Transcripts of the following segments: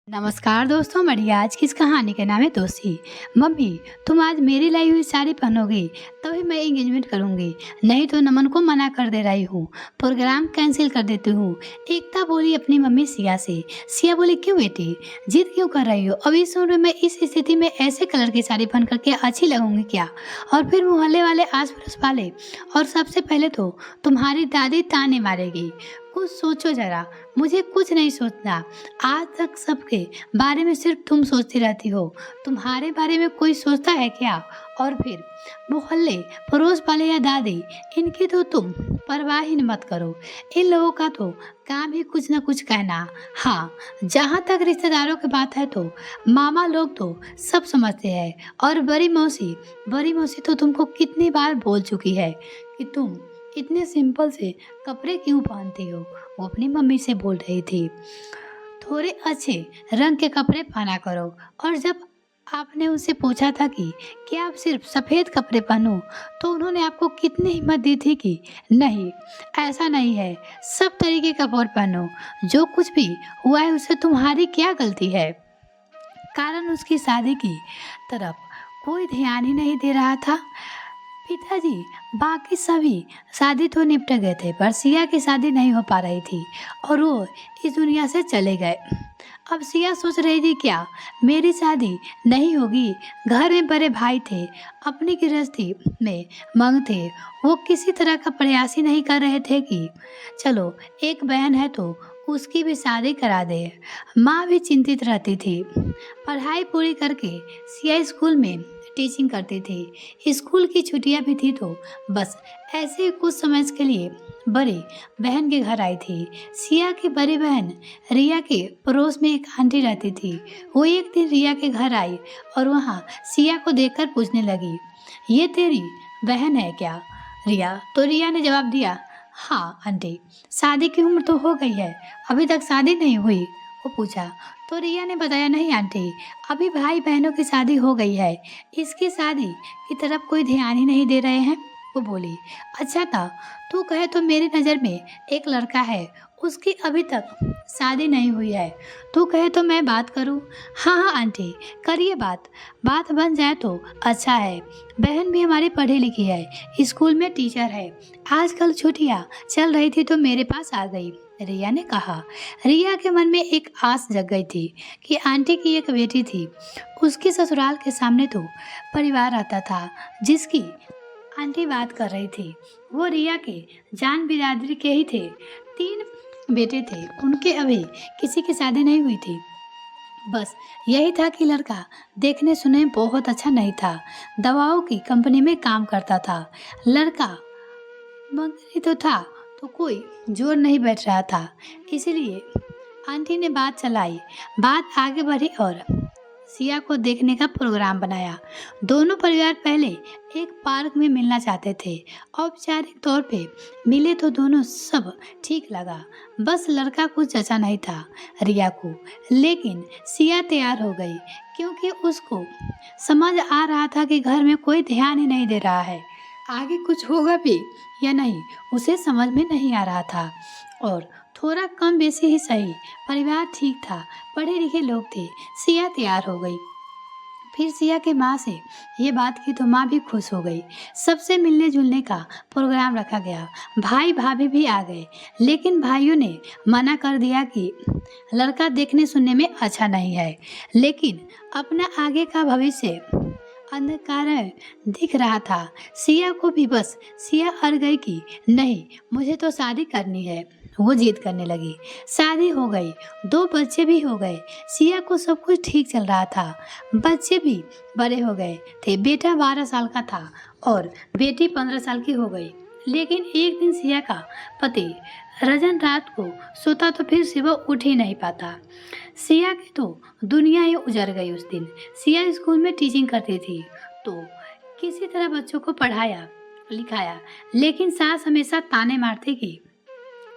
नमस्कार दोस्तों, मेरी आज की इस कहानी का नाम है दोस्ती। मम्मी, तुम आज मेरी लाई हुई साड़ी पहनोगी तभी मैं एंगेजमेंट करूंगी, नहीं तो नमन को मना कर दे रही हूँ, प्रोग्राम कैंसिल कर देती हूँ। एकता बोली अपनी मम्मी सिया से। सिया बोली, क्यों बेटी, जिद क्यों कर रही हो? अभी इस उम्र में इस स्थिति में ऐसे कलर की साड़ी पहन करके अच्छी लगूंगी क्या? और फिर मोहल्ले वाले, आस पड़ोस वाले, और सबसे पहले तो तुम्हारी दादी ताने मारेगी। कुछ सोचो जरा। मुझे कुछ नहीं सोचना। आज तक सबके बारे में सिर्फ तुम सोचती रहती हो। तुम्हारे बारे में कोई सोचता है क्या? और फिर मोहल्ले, पड़ोस वाले या दादी, इनकी तो तुम परवाह ही मत करो। इन लोगों का तो काम ही कुछ न कुछ कहना। हाँ, जहाँ तक रिश्तेदारों की बात है तो मामा लोग तो सब समझते हैं। और बड़ी मौसी तो तुमको कितनी बार बोल चुकी है कि तुम इतने सिंपल से कपड़े क्यों पहनती हो। वो अपनी मम्मी से बोल रही थी, थोड़े अच्छे रंग के कपड़े पहना करो। और जब आपने उनसे पूछा था कि क्या आप सिर्फ सफ़ेद कपड़े पहनो, तो उन्होंने आपको कितनी हिम्मत दी थी कि नहीं, ऐसा नहीं है, सब तरीके का कपड़े पहनो। जो कुछ भी हुआ है उससे तुम्हारी क्या गलती है? कारण उसकी शादी की तरफ कोई ध्यान ही नहीं दे रहा था। पिताजी बाकी सभी शादी तो निपट गए थे, पर सिया की शादी नहीं हो पा रही थी और वो इस दुनिया से चले गए। अब सिया सोच रही थी, क्या मेरी शादी नहीं होगी? घर में बड़े भाई थे, अपनी गृहस्थी में मंग थे, वो किसी तरह का प्रयास ही नहीं कर रहे थे कि चलो एक बहन है तो उसकी भी शादी करा दे। माँ भी चिंतित रहती थी। पढ़ाई पूरी करके सिया स्कूल में टीचिंग करती थी। स्कूल की छुट्टियां भी थी तो बस ऐसे ही कुछ समय के लिए बड़ी बहन के घर आई थी। सिया की बड़ी बहन रिया के पड़ोस में एक आंटी रहती थी। वो एक दिन रिया के घर आई और वहाँ सिया को देखकर पूछने लगी, ये तेरी बहन है क्या? तो रिया ने जवाब दिया, हाँ आंटी, शादी की उम्र तो हो गई है, अभी तक शादी नहीं हुई। वो पूछा तो रिया ने बताया, नहीं आंटी, अभी भाई बहनों की शादी हो गई है, इसकी शादी की तरफ कोई ध्यान ही नहीं दे रहे हैं। वो बोली, अच्छा था, तू कहे तो मेरी नज़र में एक लड़का है, उसकी अभी तक शादी नहीं हुई है, तू कहे तो मैं बात करूं? हाँ हाँ आंटी, करिए बात बन जाए तो अच्छा है। बहन भी हमारी पढ़ी लिखी है, स्कूल में टीचर है, आजकल छुट्टियाँ चल रही थी तो मेरे पास आ गई, रिया ने कहा। रिया के मन में एक आस जग गई थी कि आंटी की एक बेटी थी। उसके ससुराल के सामने तो परिवार आता था जिसकी आंटी बात कर रही थी। वो रिया के जान बिरादरी के ही थे। 3 बेटे थे, उनके अभी किसी की शादी नहीं हुई थी। बस यही था कि लड़का देखने सुनने में बहुत अच्छा नहीं था, दवाओं की कंपनी में काम करता था। लड़का मंगनी तो था तो कोई जोर नहीं बैठ रहा था, इसलिए आंटी ने बात चलाई। बात आगे बढ़ी और सिया को देखने का प्रोग्राम बनाया। दोनों परिवार पहले एक पार्क में मिलना चाहते थे। औपचारिक तौर पे मिले तो दोनों सब ठीक लगा, बस लड़का कुछ जचा नहीं था रिया को। लेकिन सिया तैयार हो गई क्योंकि उसको समझ आ रहा था कि घर में कोई ध्यान ही नहीं दे रहा है। आगे कुछ होगा भी या नहीं उसे समझ में नहीं आ रहा था। और थोड़ा कम बेसी ही सही, परिवार ठीक था, पढ़े लिखे लोग थे। सिया तैयार हो गई। फिर सिया के माँ से ये बात की तो माँ भी खुश हो गई। सबसे मिलने जुलने का प्रोग्राम रखा गया। भाई भाभी भी आ गए, लेकिन भाइयों ने मना कर दिया कि लड़का देखने सुनने में अच्छा नहीं है, लेकिन अपना आगे का भविष्य अंधकार में दिख रहा था। सिया को भी बस सिया अड़ गई कि नहीं, मुझे तो शादी करनी है। वो जिद करने लगी। शादी हो गई, 2 बच्चे भी हो गए। सिया को सब कुछ ठीक चल रहा था, बच्चे भी बड़े हो गए थे। बेटा 12 साल का था और बेटी 15 साल की हो गई। लेकिन एक दिन सिया का पति रजन रात को सोता तो फिर सुबह उठ ही नहीं पाता। सिया की तो दुनिया ही उजड़ गई उस दिन। सिया स्कूल में टीचिंग करती थी तो किसी तरह बच्चों को पढ़ाया लिखाया, लेकिन सास हमेशा ताने मारती कि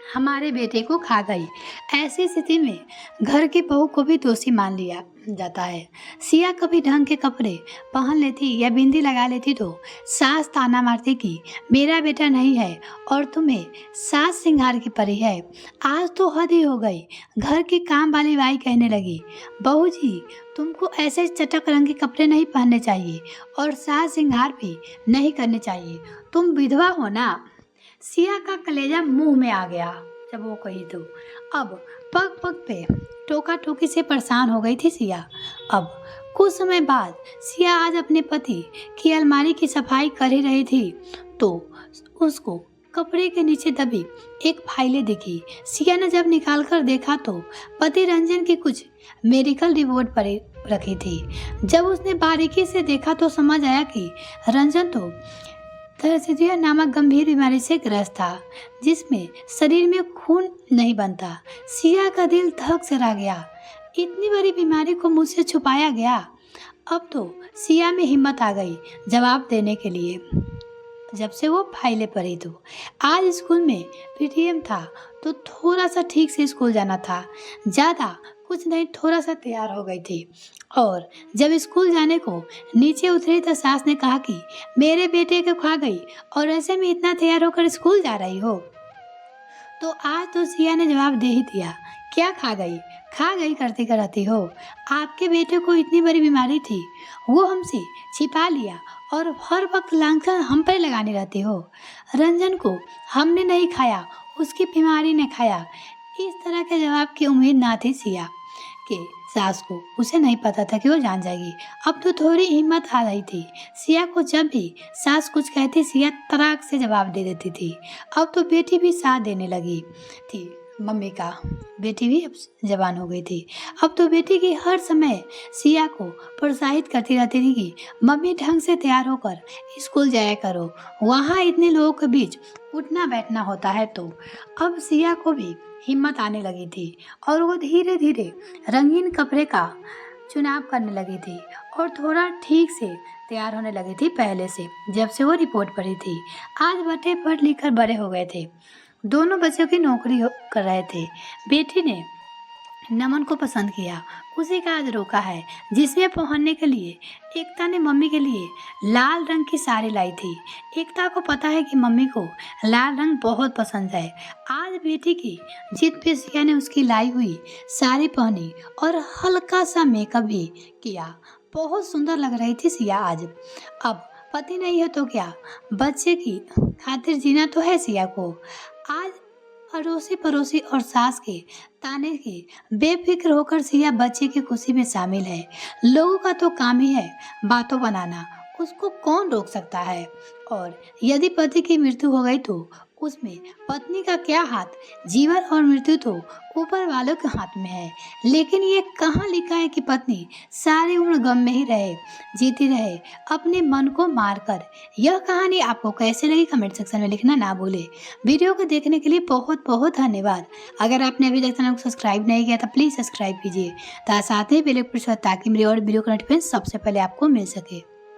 हमारे बेटे को खा गई। ऐसी स्थिति में घर की बहू को भी दोषी मान लिया जाता है। सिया कभी ढंग के कपड़े पहन लेती या बिंदी लगा लेती तो सास ताना मारती कि मेरा बेटा नहीं है और तुम्हें सास सिंगार की परी है। आज तो हद ही हो गई। घर की काम वाली बाई कहने लगी, बहू जी तुमको ऐसे चटक रंग के कपड़े नहीं पहनने चाहिए और सास सिंगार भी नहीं करने चाहिए, तुम विधवा हो ना। सिया का कलेजा मुंह में आ गया जब वो कही तो। अब पग पग पे टोका टोकी से परेशान हो गई थी सिया। अब कुछ समय बाद सिया आज अपने पति की अलमारी की सफाई कर ही रही थी तो उसको कपड़े के नीचे दबी एक फाइलें दिखी। सिया ने जब निकाल कर देखा तो पति रंजन की कुछ मेडिकल रिपोर्ट पड़ी रखी थी। जब उसने बारीकी से देखा तो समझ आया कि रंजन तो थैलेसीमिया नामक गंभीर बीमारी से ग्रस्त था जिसमें शरीर में खून नहीं बनता। सिया का दिल धक से रह गया। इतनी बड़ी बीमारी को मुझसे छुपाया गया। अब तो सिया में हिम्मत आ गई जवाब देने के लिए। जब से वो फाइलें पढ़ी तो आज स्कूल में पीटीएम था तो थोड़ा सा ठीक से स्कूल जाना था, ज़्यादा कुछ नहीं, थोड़ा सा तैयार हो गई थी। और जब स्कूल जाने को नीचे उतरी तो सास ने कहा कि मेरे बेटे को खा गई और ऐसे में इतना तैयार होकर स्कूल जा रही हो। तो आज तो सिया ने जवाब दे ही दिया, क्या खा गई? खा गई करती करती हो। आपके बेटे को इतनी बड़ी बीमारी थी, वो हमसे छिपा लिया और हर वक्त लांछन हम पर लगाने रहती हो। रंजन को हमने नहीं खाया, उसकी बीमारी ने खाया। इस तरह के जवाब की उम्मीद ना थी सिया के सास को। उसे नहीं पता था कि वो जान जाएगी। अब तो थोड़ी हिम्मत आ रही थी सिया को। जब भी सास कुछ कहती सिया तराक से जवाब दे देती थी। अब तो बेटी भी साथ देने लगी थी मम्मी का। बेटी भी अब जवान हो गई थी। अब तो बेटी की हर समय सिया को प्रोत्साहित करती रहती थी कि मम्मी ढंग से तैयार होकर स्कूल जाया करो, वहाँ इतने लोगों के बीच उठना बैठना होता है। तो अब सिया को भी हिम्मत आने लगी थी और वो धीरे धीरे रंगीन कपड़े का चुनाव करने लगी थी और थोड़ा ठीक से तैयार होने लगी थी पहले से, जब से वो रिपोर्ट पढ़ी थी। आज बच्चे पढ़ लिख कर बड़े हो गए थे, दोनों बच्चों की नौकरी कर रहे थे। बेटी ने नमन को पसंद किया, उसी का आज रोका है जिसमें पहनने के लिए एकता ने मम्मी के लिए लाल रंग की साड़ी लाई थी। एकता को पता है कि मम्मी को लाल रंग बहुत पसंद है। आज बेटी की जिद पे सिया ने उसकी लाई हुई साड़ी पहनी और हल्का सा मेकअप भी किया। बहुत सुंदर लग रही थी सिया आज। अब पति नहीं है तो क्या, बच्चे की खातिर जीना तो है सिया को। आज अड़ोसी पड़ोसी और सास के ताने के बेफिक्र होकर सिया बच्चे की खुशी में शामिल है। लोगों का तो काम ही है बातों बनाना, उसको कौन रोक सकता है। और यदि पति की मृत्यु हो गई तो उसमें पत्नी का क्या हाथ। जीवन और मृत्यु तो ऊपर वालों के हाथ में है। लेकिन ये कहाँ लिखा है कि पत्नी सारी उम्र गम में ही रहे, जीती रहे अपने मन को मारकर। यह कहानी आपको कैसे लगी कमेंट सेक्शन में लिखना ना भूले। वीडियो को देखने के लिए बहुत बहुत धन्यवाद। अगर आपने अभी तक चैनल को सब्सक्राइब नहीं किया तो प्लीज़ सब्सक्राइब कीजिए, साथ ही बेल आइकन प्रेस करें ताकि मेरी और वीडियो का नोटिफिकेशन सबसे पहले आपको मिल सके।